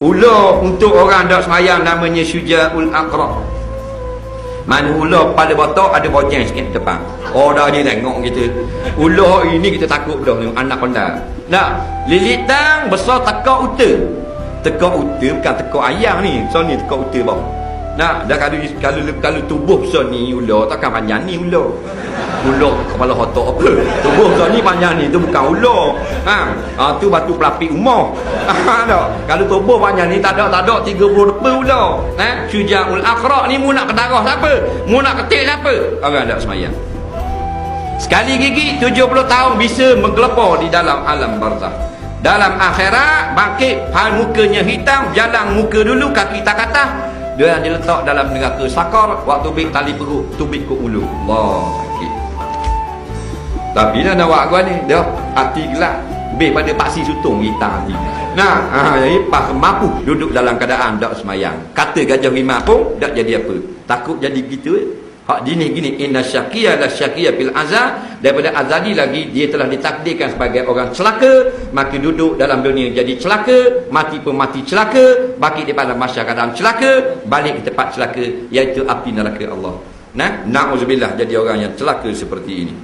Ular untuk orang tak semayang namanya Syuja'ul Aqra. Mana ular pada botak ada bojeng sikit depan. Oh dah dia tengok kita. Ular ini kita takut dah tengok anak kondang. Nah, lilitang besar tekak uta. Tekak uta bukan tekak ayam ni. So ni tekak uta bawah. Nah, dah kalau tubuh besar ni ular takkan panjang ni ular. Ular kepala otak apa? Tubuh besar ni panjang ni, tu bukan ular. Tu batu pelapik rumah. Kalau tubuh panjang ni tak ada 30 lebih ular. Syuja'ul Aqra ni mu nak ke darah siapa? Mu nak ketik siapa? Orang tak semayang. Sekali gigi 70 tahun bisa menggelepar di dalam alam barzakh. Dalam akhirat bangkit, hal mukanya hitam, jalan muka dulu, kaki tak atas. Dia yang diletak dalam neraka sakar, waktu bik tali perut, tubik ke ulu. Allah sakit. Tapi dah nak buat gua ni, dia hati gelap. Lebih pada paksi sutung kita hati. Nah, jadi pas mampu duduk dalam keadaan tak semayang. Kata Gajah Rimah pun tak jadi apa. Takut jadi begitu. Hak dini gini, inna syaqiyya la syaqiyya fil azab, daripada azali lagi dia telah ditakdirkan sebagai orang celaka, maka duduk dalam dunia jadi celaka, mati pun mati celaka, baki di pada masyarakat celaka, balik ke tempat celaka, iaitu api neraka Allah. Nah, na'udzubillah jadi orang yang celaka seperti ini.